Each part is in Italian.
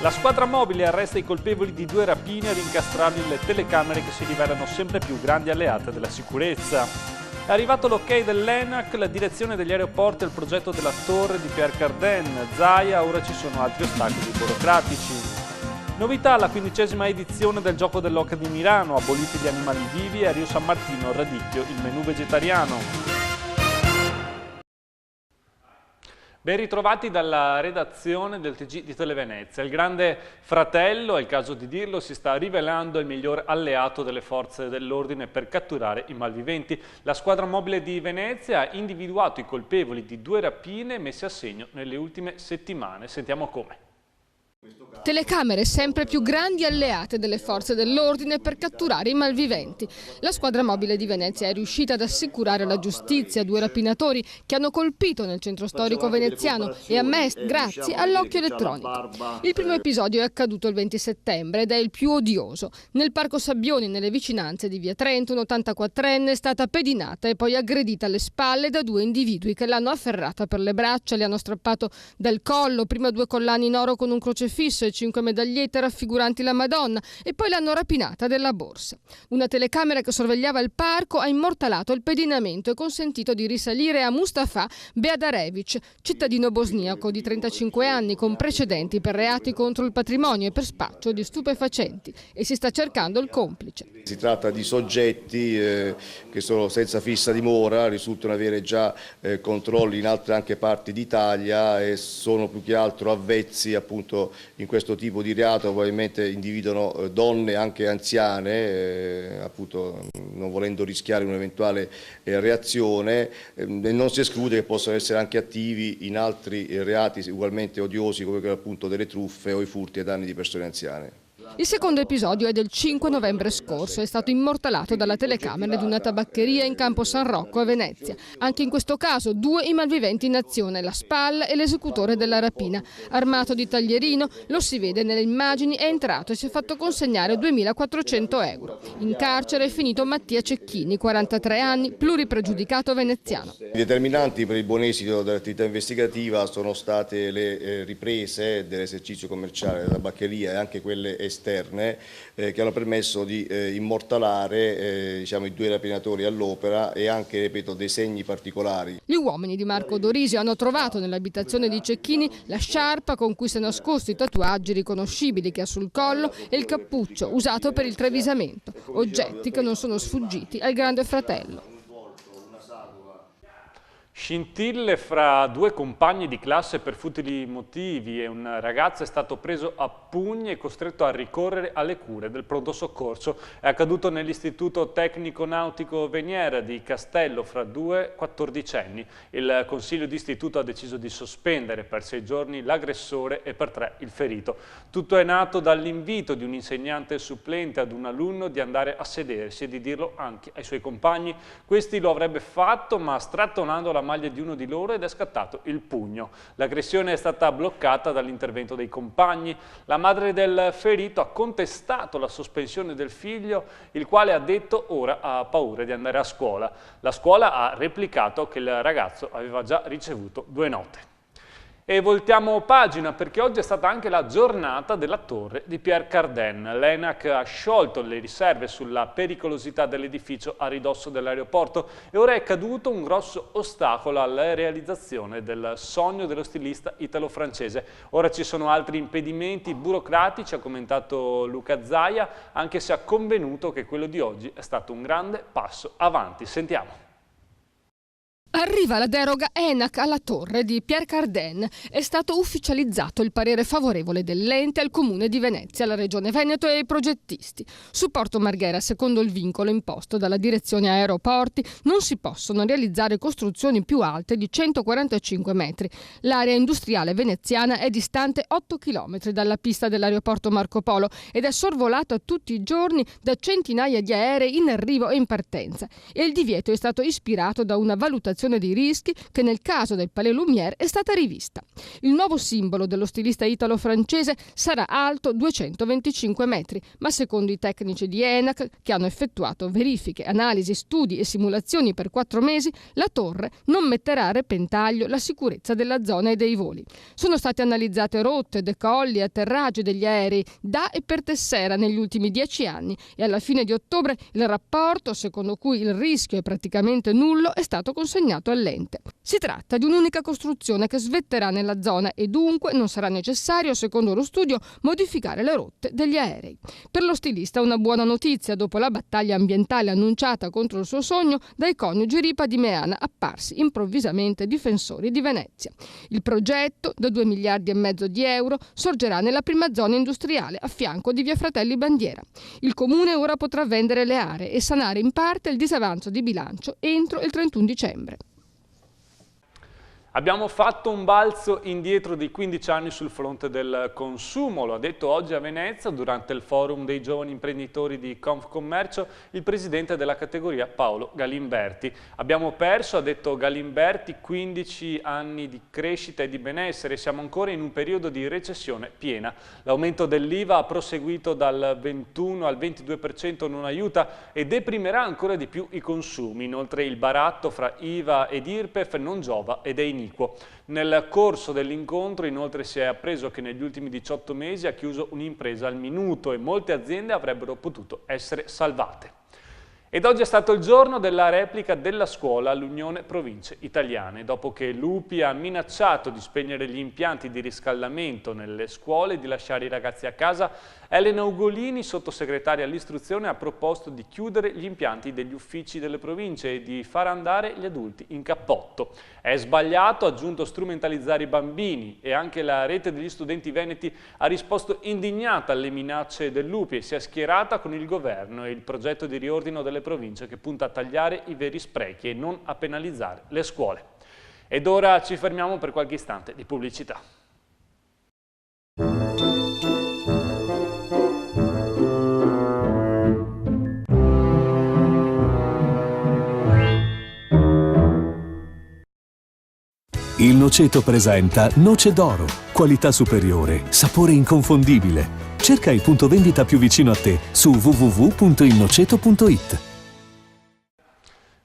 La squadra mobile arresta i colpevoli di 2 rapine ad incastrarli le telecamere che si rivelano sempre più grandi alleate della sicurezza. È arrivato l'ok dell'ENAC, la direzione degli aeroporti e il progetto della torre di Pierre Cardin. Zaia, ora ci sono altri ostacoli burocratici. Novità, la 15ª edizione del Gioco dell'Oca di Milano, aboliti gli animali vivi e a Rio San Martino il radicchio, il menù vegetariano. Ben ritrovati dalla redazione del TG di Televenezia. Il grande fratello, è il caso di dirlo, si sta rivelando il miglior alleato delle forze dell'ordine per catturare i malviventi. La squadra mobile di Venezia ha individuato i colpevoli di 2 rapine messe a segno nelle ultime settimane. Sentiamo come. Telecamere sempre più grandi alleate delle forze dell'ordine per catturare i malviventi. La squadra mobile di Venezia è riuscita ad assicurare alla giustizia 2 rapinatori che hanno colpito nel centro storico veneziano e ammesso grazie all'occhio elettronico. Il primo episodio è accaduto il 20 settembre ed è il più odioso. Nel Parco Sabbioni, nelle vicinanze di Via Trento, un 84enne è stata pedinata e poi aggredita alle spalle da 2 individui che l'hanno afferrata per le braccia, le hanno strappato dal collo, prima 2 collane in oro con un crocefisso e 5 medagliette raffiguranti la Madonna e poi l'hanno rapinata della borsa. Una telecamera che sorvegliava il parco ha immortalato il pedinamento e consentito di risalire a Mustafa Beadarevic, cittadino bosniaco di 35 anni con precedenti per reati contro il patrimonio e per spaccio di stupefacenti, e si sta cercando il complice. Si tratta di soggetti che sono senza fissa dimora, risultano avere già controlli in altre anche parti d'Italia e sono più che altro avvezzi appunto in questo tipo di reato. Probabilmente individuano donne anche anziane, appunto non volendo rischiare un'eventuale reazione, e non si esclude che possano essere anche attivi in altri reati ugualmente odiosi come quello appunto delle truffe o i furti ai danni di persone anziane. Il secondo episodio è del 5 novembre scorso, è stato immortalato dalla telecamera di una tabaccheria in Campo San Rocco a Venezia. Anche in questo caso 2 i malviventi in azione, la SPAL e l'esecutore della rapina. Armato di taglierino, lo si vede nelle immagini, è entrato e si è fatto consegnare 2.400 euro. In carcere è finito Mattia Cecchini, 43 anni, pluripregiudicato veneziano. I determinanti per il buon esito dell'attività investigativa sono state le riprese dell'esercizio commerciale della tabaccheria e anche quelle esterne che hanno permesso di immortalare diciamo, i 2 rapinatori all'opera e anche, ripeto, dei segni particolari. Gli uomini di Marco Dorisio hanno trovato nell'abitazione di Cecchini la sciarpa con cui si è nascosto i tatuaggi riconoscibili che ha sul collo e il cappuccio usato per il travisamento, oggetti che non sono sfuggiti al grande fratello. Scintille fra 2 compagni di classe per futili motivi e un ragazzo è stato preso a pugni e costretto a ricorrere alle cure del pronto soccorso. È accaduto nell'Istituto Tecnico Nautico Veniera di Castello fra 2 quattordicenni. Il Consiglio d'Istituto ha deciso di sospendere per 6 giorni l'aggressore e per 3 il ferito. Tutto è nato dall'invito di un insegnante supplente ad un alunno di andare a sedersi e di dirlo anche ai suoi compagni. Questi lo avrebbe fatto, ma strattonando la maglia di uno di loro ed è scattato il pugno. L'aggressione è stata bloccata dall'intervento dei compagni. La madre del ferito ha contestato la sospensione del figlio, il quale ha detto ora ha paura di andare a scuola. La scuola ha replicato che il ragazzo aveva già ricevuto 2 note. E voltiamo pagina perché oggi è stata anche la giornata della torre di Pierre Cardin. L'ENAC ha sciolto le riserve sulla pericolosità dell'edificio a ridosso dell'aeroporto e ora è caduto un grosso ostacolo alla realizzazione del sogno dello stilista italo-francese. Ora ci sono altri impedimenti burocratici, ha commentato Luca Zaia, anche se ha convenuto che quello di oggi è stato un grande passo avanti. Sentiamo. Arriva la deroga ENAC alla torre di Pierre Cardin. È stato ufficializzato il parere favorevole dell'ente al Comune di Venezia, alla Regione Veneto e ai progettisti. Su Porto Marghera, secondo il vincolo imposto dalla direzione aeroporti, non si possono realizzare costruzioni più alte di 145 metri. L'area industriale veneziana è distante 8 km dalla pista dell'aeroporto Marco Polo ed è sorvolata tutti i giorni da centinaia di aerei in arrivo e in partenza. E il divieto è stato ispirato da una valutazione valutazione dei rischi che nel caso del Palais Lumière è stata rivista. Il nuovo simbolo dello stilista italo-francese sarà alto 225 metri, ma secondo i tecnici di ENAC, che hanno effettuato verifiche, analisi, studi e simulazioni per 4 mesi, la torre non metterà a repentaglio la sicurezza della zona e dei voli. Sono state analizzate rotte, decolli e atterraggi degli aerei da e per Tessera negli ultimi 10 anni e alla fine di ottobre il rapporto, secondo cui il rischio è praticamente nullo, è stato consegnato all'ente. Si tratta di un'unica costruzione che svetterà nella zona e dunque non sarà necessario, secondo lo studio, modificare le rotte degli aerei. Per lo stilista una buona notizia dopo la battaglia ambientale annunciata contro il suo sogno dai coniugi Ripa di Meana, apparsi improvvisamente difensori di Venezia. Il progetto, da 2,5 miliardi di euro, sorgerà nella prima zona industriale a fianco di via Fratelli Bandiera. Il comune ora potrà vendere le aree e sanare in parte il disavanzo di bilancio entro il 31 dicembre. Abbiamo fatto un balzo indietro di 15 anni sul fronte del consumo, lo ha detto oggi a Venezia durante il forum dei giovani imprenditori di Confcommercio il presidente della categoria Paolo Galimberti. Abbiamo perso, ha detto Galimberti, 15 anni di crescita e di benessere, siamo ancora in un periodo di recessione piena. L'aumento dell'IVA ha proseguito dal 21 al 22%, non aiuta e deprimerà ancora di più i consumi. Inoltre il baratto fra IVA ed IRPEF non giova ed è iniquo. Nel corso dell'incontro inoltre si è appreso che negli ultimi 18 mesi ha chiuso un'impresa al minuto e molte aziende avrebbero potuto essere salvate. Ed oggi è stato il giorno della replica della scuola all'Unione Province Italiane. Dopo che l'UPI ha minacciato di spegnere gli impianti di riscaldamento nelle scuole e di lasciare i ragazzi a casa, Elena Ugolini, sottosegretaria all'istruzione, ha proposto di chiudere gli impianti degli uffici delle province e di far andare gli adulti in cappotto. È sbagliato, ha aggiunto, strumentalizzare i bambini e anche la rete degli studenti veneti ha risposto indignata alle minacce dell'UPI e si è schierata con il governo e il progetto di riordino delle province che punta a tagliare i veri sprechi e non a penalizzare le scuole. Ed ora ci fermiamo per qualche istante di pubblicità. Il Noceto presenta Noce d'Oro, qualità superiore, sapore inconfondibile. Cerca il punto vendita più vicino a te su www.ilnoceto.it.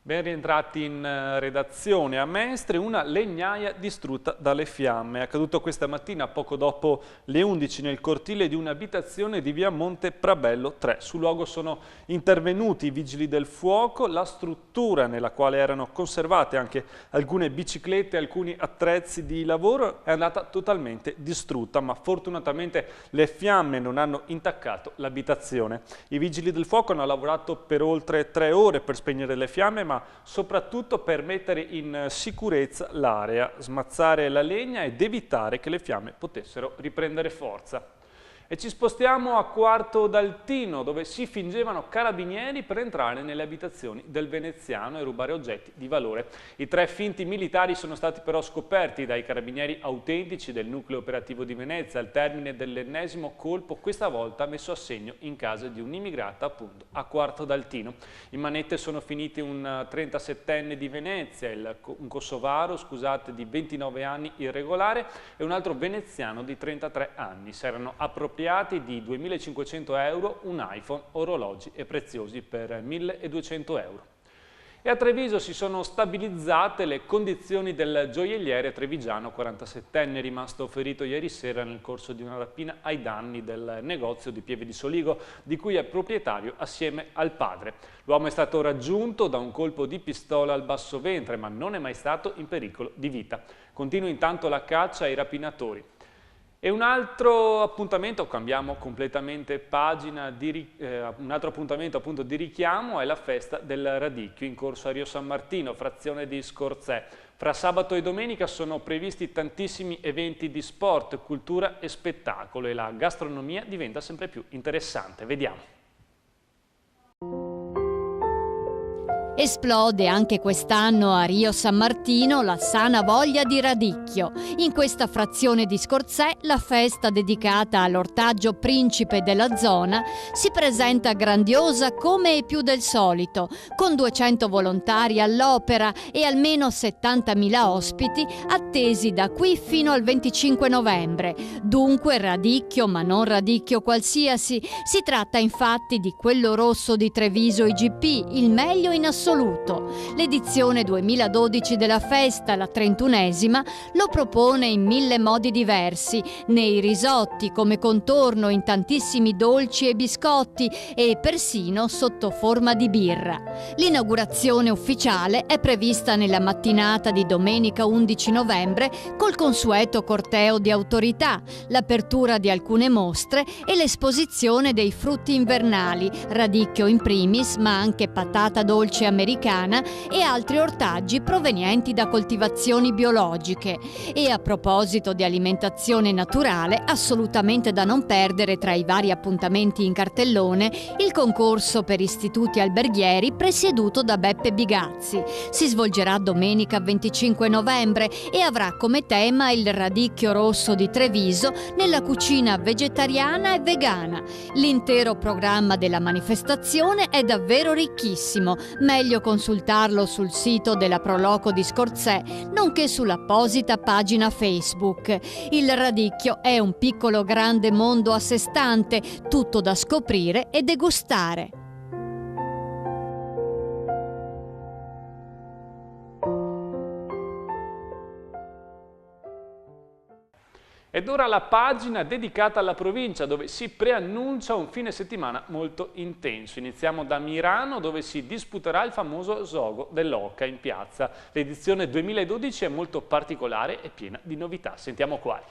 Ben rientrati in redazione. A Mestre una legnaia distrutta dalle fiamme. È accaduto questa mattina poco dopo le 11 nel cortile di un'abitazione di via Monte Prabello 3. Sul luogo sono intervenuti i vigili del fuoco. La struttura nella quale erano conservate anche alcune biciclette e alcuni attrezzi di lavoro è andata totalmente distrutta, ma fortunatamente le fiamme non hanno intaccato l'abitazione. I vigili del fuoco hanno lavorato per oltre 3 ore per spegnere le fiamme, ma soprattutto per mettere in sicurezza l'area, smazzare la legna ed evitare che le fiamme potessero riprendere forza. E ci spostiamo a Quarto d'Altino, dove si fingevano carabinieri per entrare nelle abitazioni del veneziano e rubare oggetti di valore. I 3 finti militari sono stati però scoperti dai carabinieri autentici del nucleo operativo di Venezia al termine dell'ennesimo colpo, questa volta messo a segno in casa di un'immigrata appunto a Quarto d'Altino. In manette sono finiti un 37enne di Venezia, un kosovaro, di 29 anni irregolare e un altro veneziano di 33 anni. Si erano appropriati di 2.500 euro, un iPhone, orologi e preziosi per 1.200 euro. E a Treviso si sono stabilizzate le condizioni del gioielliere trevigiano 47enne rimasto ferito ieri sera nel corso di una rapina ai danni del negozio di Pieve di Soligo, di cui è proprietario assieme al padre. L'uomo è stato raggiunto da un colpo di pistola al basso ventre, ma non è mai stato in pericolo di vita. Continua intanto la caccia ai rapinatori. E un altro appuntamento, cambiamo completamente pagina, un altro appuntamento appunto di richiamo è la festa del radicchio in corso a Rio San Martino, frazione di Scorzè. Fra sabato e domenica sono previsti tantissimi eventi di sport, cultura e spettacolo e la gastronomia diventa sempre più interessante. Vediamo. Esplode anche quest'anno a Rio San Martino la sana voglia di radicchio. In questa frazione di Scorzè la festa dedicata all'ortaggio principe della zona si presenta grandiosa come e più del solito, con 200 volontari all'opera e almeno 70.000 ospiti attesi da qui fino al 25 novembre. Dunque radicchio, ma non radicchio qualsiasi. Si tratta infatti di quello rosso di Treviso IGP, il meglio in assoluto. L'edizione 2012 della festa, la 31esima, lo propone in 1000 modi diversi, nei risotti come contorno, in tantissimi dolci e biscotti e persino sotto forma di birra. L'inaugurazione ufficiale è prevista nella mattinata di domenica 11 novembre col consueto corteo di autorità, l'apertura di alcune mostre e l'esposizione dei frutti invernali, radicchio in primis, ma anche patata dolce americana e altri ortaggi provenienti da coltivazioni biologiche. E a proposito di alimentazione naturale, assolutamente da non perdere tra i vari appuntamenti in cartellone il concorso per istituti alberghieri presieduto da Beppe Bigazzi. Si svolgerà domenica 25 novembre e avrà come tema il radicchio rosso di Treviso nella cucina vegetariana e vegana. L'intero programma della manifestazione è davvero ricchissimo, meglio consultarlo sul sito della Proloco di Scorzè, nonché sull'apposita pagina Facebook. Il radicchio è un piccolo grande mondo a sé stante, tutto da scoprire e degustare. Ed ora la pagina dedicata alla provincia, dove si preannuncia un fine settimana molto intenso. Iniziamo da Mirano, dove si disputerà il famoso Zogo dell'Oca in piazza. L'edizione 2012 è molto particolare e piena di novità. Sentiamo quali.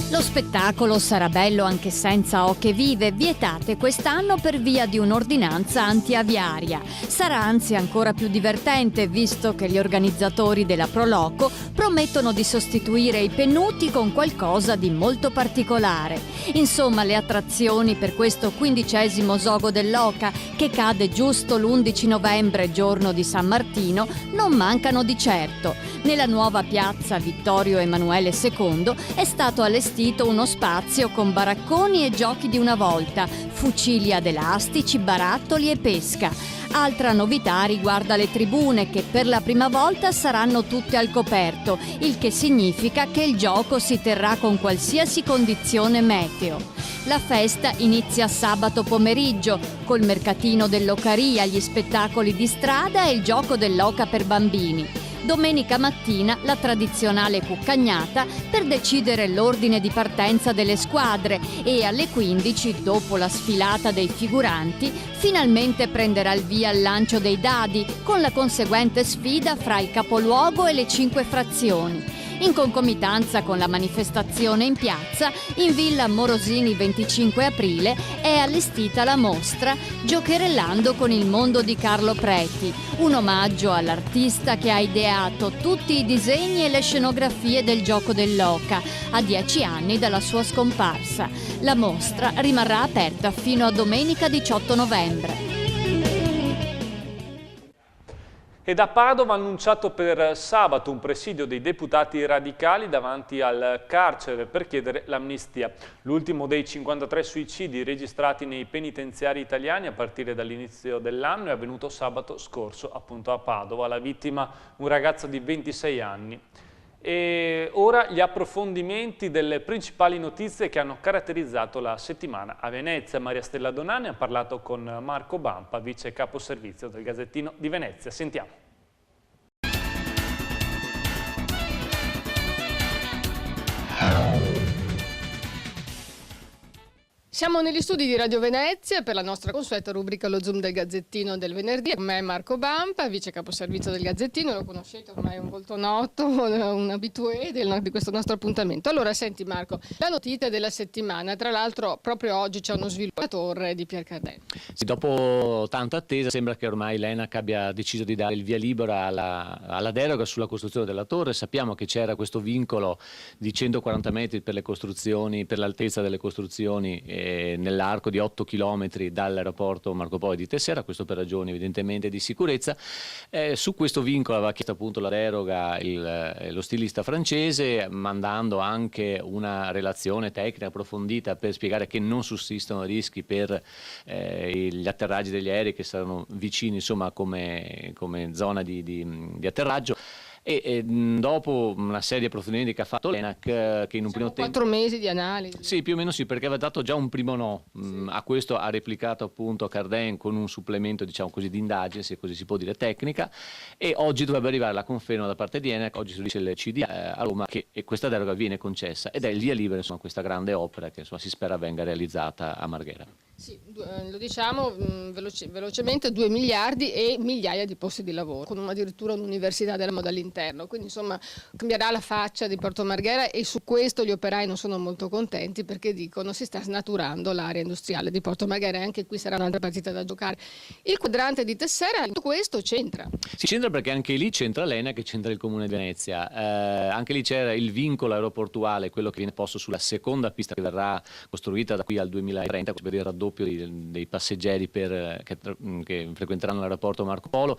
Lo spettacolo sarà bello anche senza oche vive, vietate quest'anno per via di un'ordinanza antiaviaria. Sarà anzi ancora più divertente, visto che gli organizzatori della Proloco promettono di sostituire i pennuti con qualcosa di molto particolare. Insomma, le attrazioni per questo 15° Zogo dell'Oca, che cade giusto l'11 novembre, giorno di San Martino, non mancano di certo. Nella nuova piazza Vittorio Emanuele II è stato allestito uno spazio con baracconi e giochi di una volta, fucili ad elastici, barattoli e pesca. Altra novità riguarda le tribune, che per la prima volta saranno tutte al coperto, il che significa che il gioco si terrà con qualsiasi condizione meteo. La festa inizia sabato pomeriggio col mercatino dell'Ocaria, gli spettacoli di strada e il gioco dell'oca per bambini. Domenica mattina la tradizionale cuccagnata per decidere l'ordine di partenza delle squadre e alle 15, dopo la sfilata dei figuranti, finalmente prenderà il via il lancio dei dadi con la conseguente sfida fra il capoluogo e le 5 frazioni. In concomitanza con la manifestazione in piazza, in Villa Morosini 25 aprile è allestita la mostra Giocherellando con il mondo di Carlo Preti, un omaggio all'artista che ha ideato tutti i disegni e le scenografie del gioco dell'oca a 10 anni dalla sua scomparsa. La mostra rimarrà aperta fino a domenica 18 novembre. E da Padova ha annunciato per sabato un presidio dei deputati radicali davanti al carcere per chiedere l'amnistia. L'ultimo dei 53 suicidi registrati nei penitenziari italiani a partire dall'inizio dell'anno è avvenuto sabato scorso appunto a Padova. La vittima un ragazzo di 26 anni. E ora gli approfondimenti delle principali notizie che hanno caratterizzato la settimana a Venezia. Maria Stella Donani ha parlato con Marco Bampa, vice capo servizio del Gazzettino di Venezia. Sentiamo. Siamo negli studi di Radio Venezia per la nostra consueta rubrica Lo Zoom del Gazzettino del venerdì. Con me è Marco Bampa, vice caposervizio del Gazzettino, lo conoscete ormai, è un volto noto, un habitué di questo nostro appuntamento. Allora, senti Marco, la notizia della settimana, tra l'altro proprio oggi c'è uno sviluppo a torre di Pier Cardin. Sì, dopo tanta attesa sembra che ormai l'ENAC abbia deciso di dare il via libera alla deroga sulla costruzione della torre. Sappiamo che c'era questo vincolo di 140 metri per le costruzioni, per l'altezza delle costruzioni nell'arco di 8 chilometri dall'aeroporto Marco Polo di Tessera, questo per ragioni evidentemente di sicurezza. Su questo vincolo aveva chiesto appunto la deroga lo stilista francese, mandando anche una relazione tecnica approfondita per spiegare che non sussistono rischi per gli atterraggi degli aerei che saranno vicini, insomma, come zona di atterraggio. E dopo una serie di approfondimenti che ha fatto l'ENAC, che in un primo tempo 4 mesi di analisi. Sì, più o meno sì, perché aveva dato già un primo no. A questo ha replicato appunto Cardin con un supplemento, diciamo così, di indagine, se così si può dire, tecnica, e oggi dovrebbe arrivare la conferma da parte di ENAC. Oggi si dice il CDA a Roma che questa deroga viene concessa ed è il via libera, insomma, questa grande opera che, insomma, si spera venga realizzata a Marghera. Sì, lo diciamo velocemente, 2 miliardi e migliaia di posti di lavoro, con addirittura un'università della moda all'interno, quindi insomma cambierà la faccia di Porto Marghera, e su questo gli operai non sono molto contenti, perché dicono si sta snaturando l'area industriale di Porto Marghera, e anche qui sarà un'altra partita da giocare. Il quadrante di Tessera, tutto questo c'entra. Si c'entra perché anche lì c'entra l'ENAC, che c'entra il Comune di Venezia, anche lì c'era il vincolo aeroportuale, quello che viene posto sulla seconda pista che verrà costruita da qui al 2030 per il raddoppio dei passeggeri che frequenteranno l'aeroporto Marco Polo,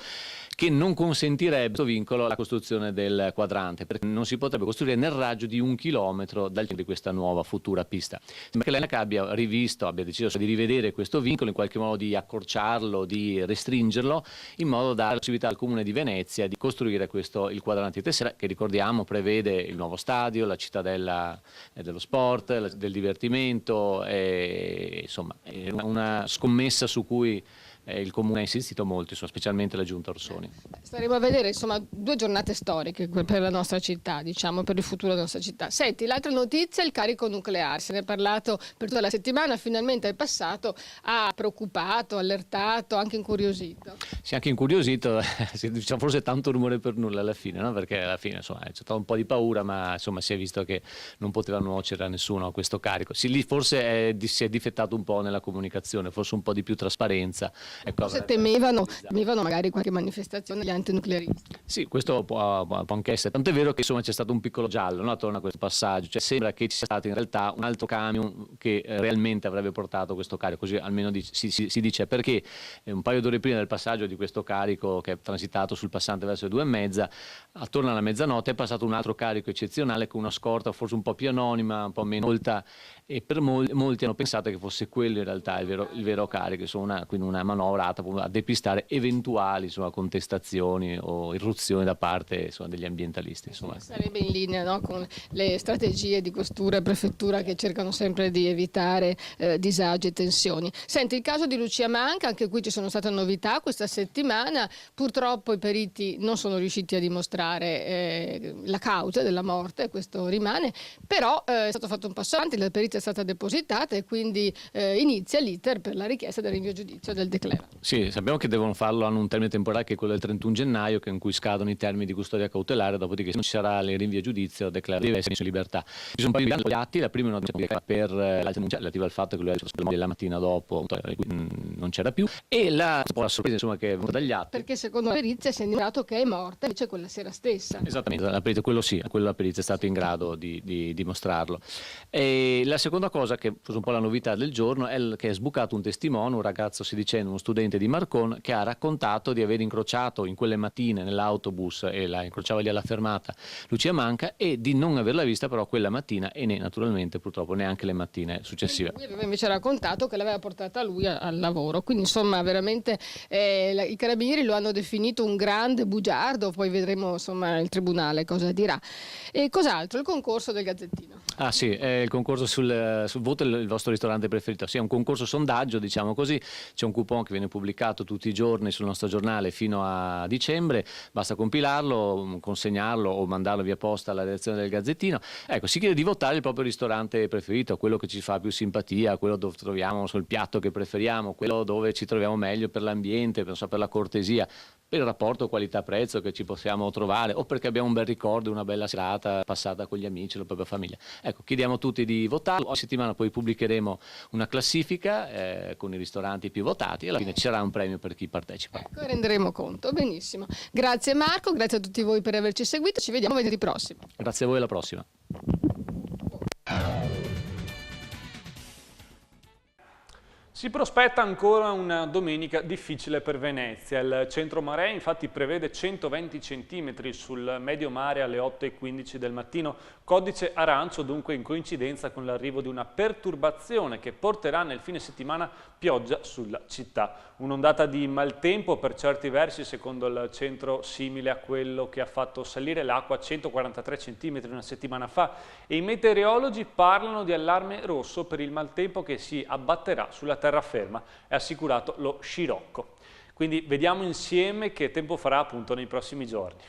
che non consentirebbe questo vincolo la costruzione del quadrante, perché non si potrebbe costruire nel raggio di 1 chilometro dal centro di questa nuova futura pista. Sembra che l'ENAC abbia deciso di rivedere questo vincolo, in qualche modo di accorciarlo, di restringerlo, in modo da dare la possibilità al Comune di Venezia di costruire il quadrante di Tessera, che ricordiamo prevede il nuovo stadio, la cittadella dello sport, del divertimento, insomma è una scommessa su cui il Comune ha insistito molto, specialmente la Giunta Orsoni. Staremo a vedere, insomma, 2 giornate storiche per la nostra città, diciamo, per il futuro della nostra città. Senti, l'altra notizia è il carico nucleare, se ne è parlato per tutta la settimana, finalmente è passato, ha preoccupato, allertato, anche incuriosito. Sì, anche incuriosito, diciamo, forse tanto rumore per nulla alla fine, no? Perché alla fine, insomma, c'è stato un po' di paura, ma insomma si è visto che non poteva nuocere a nessuno a questo carico. Sì, lì forse si è difettato un po' nella comunicazione, forse un po' di più trasparenza. Forse temevano magari qualche manifestazione degli antinuclearisti. Sì, questo può anche essere. Tanto è vero che, insomma, c'è stato un piccolo giallo, no, attorno a questo passaggio. Cioè, sembra che ci sia stato in realtà un altro camion che realmente avrebbe portato questo carico, così almeno si dice, perché un paio d'ore prima del passaggio di questo carico, che è transitato sul passante verso le 2:30, attorno alla mezzanotte è passato un altro carico eccezionale con una scorta forse un po' più anonima, un po' meno molta, e per molti hanno pensato che fosse quello in realtà il vero carico, insomma, quindi una manovra a depistare eventuali, insomma, contestazioni o irruzioni da parte, insomma, degli ambientalisti. Insomma. Sarebbe in linea, no, con le strategie di questura e prefettura, che cercano sempre di evitare disagi e tensioni. Senti, il caso di Lucia Manca, anche qui ci sono state novità questa settimana. Purtroppo i periti non sono riusciti a dimostrare la causa della morte, questo rimane, però è stato fatto un passo avanti, la perizia è stata depositata e quindi inizia l'iter per la richiesta del rinvio a giudizio del declarato. Sì, sappiamo che devono farlo, hanno un termine temporale che è quello del 31 gennaio, che in cui scadono i termini di custodia cautelare, dopodiché se non ci sarà il rinvio a giudizio deve essere messo in libertà. Ci sono un paio di atti, la prima è una per la denuncia relativa al fatto che lui era la mattina dopo, non c'era più, e la sorpresa, insomma, che è venuta dagli atti. Perché secondo la perizia si è dimostrato che è morta invece quella sera stessa. Esattamente, la perizia, quello la perizia è stata in grado di dimostrarlo. E la seconda cosa, che fosse un po' la novità del giorno, è che è sbucato un testimone, un ragazzo sedicenne, uno studente di Marcon, che ha raccontato di aver incrociato in quelle mattine nell'autobus, e la incrociava lì alla fermata, Lucia Manca, e di non averla vista però quella mattina, e naturalmente purtroppo neanche le mattine successive. Lui aveva invece raccontato che l'aveva portata lui al lavoro, quindi insomma veramente i carabinieri lo hanno definito un grande bugiardo, poi vedremo, insomma, il tribunale cosa dirà. E cos'altro? Il concorso del Gazzettino. Ah sì, il concorso sul voto il vostro ristorante preferito. Sì, è un concorso sondaggio, diciamo così, c'è un coupon che viene pubblicato tutti i giorni sul nostro giornale fino a dicembre, basta compilarlo, consegnarlo o mandarlo via posta alla redazione del Gazzettino. Ecco, si chiede di votare il proprio ristorante preferito, quello che ci fa più simpatia, quello dove troviamo sul piatto che preferiamo, quello dove ci troviamo meglio per l'ambiente, per la cortesia, per il rapporto qualità-prezzo che ci possiamo trovare, o perché abbiamo un bel ricordo, una bella serata passata con gli amici e la propria famiglia. Ecco, chiediamo a tutti di votarlo. Ogni settimana poi pubblicheremo una classifica con i ristoranti più votati, e alla fine ci sarà un premio per chi partecipa. Ecco, renderemo conto. Benissimo. Grazie Marco, grazie a tutti voi per averci seguito, ci vediamo venerdì prossimo. Grazie a voi, alla prossima. Si prospetta ancora una domenica difficile per Venezia. Il centro marea infatti prevede 120 cm sul medio mare alle 8:15 del mattino, codice arancio dunque in coincidenza con l'arrivo di una perturbazione che porterà nel fine settimana pioggia sulla città. Un'ondata di maltempo per certi versi, secondo il centro, simile a quello che ha fatto salire l'acqua a 143 cm una settimana fa, e i meteorologi parlano di allarme rosso per il maltempo che si abbatterà sulla terraferma, è assicurato lo Scirocco. Quindi vediamo insieme che tempo farà appunto nei prossimi giorni.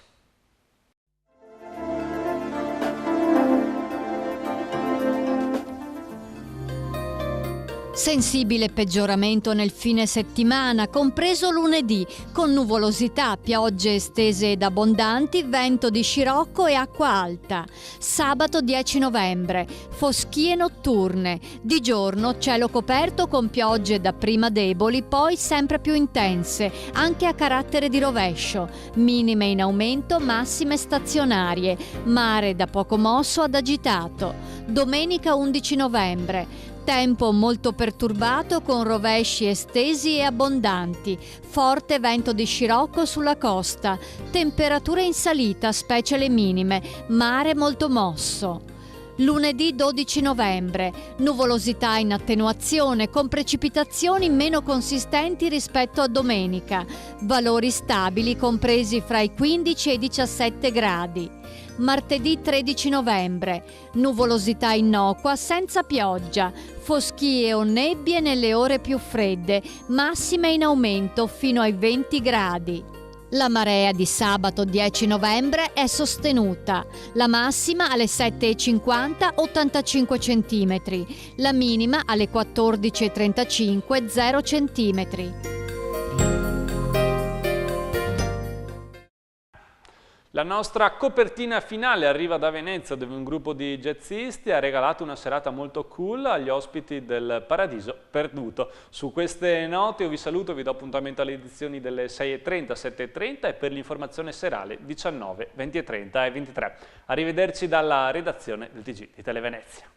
Sensibile peggioramento nel fine settimana, compreso lunedì, con nuvolosità, piogge estese ed abbondanti, vento di scirocco e acqua alta. Sabato 10 novembre, foschie notturne. Di giorno cielo coperto con piogge dapprima deboli, poi sempre più intense, anche a carattere di rovescio. Minime in aumento, massime stazionarie. Mare da poco mosso ad agitato. Domenica 11 novembre. Tempo molto perturbato con rovesci estesi e abbondanti, forte vento di scirocco sulla costa, temperature in salita, specie le minime, mare molto mosso. Lunedì 12 novembre, nuvolosità in attenuazione con precipitazioni meno consistenti rispetto a domenica, valori stabili compresi fra i 15 e i 17 gradi. Martedì 13 novembre, nuvolosità innocua senza pioggia, foschie o nebbie nelle ore più fredde, massime in aumento fino ai 20 gradi. La marea di sabato 10 novembre è sostenuta, la massima alle 7:50 85 cm, la minima alle 14:35 0 cm. La nostra copertina finale arriva da Venezia, dove un gruppo di jazzisti ha regalato una serata molto cool agli ospiti del Paradiso Perduto. Su queste note io vi saluto, vi do appuntamento alle edizioni delle 6:30, 7:30 e per l'informazione serale 19, 20:30 e 23. Arrivederci dalla redazione del TG di Televenezia.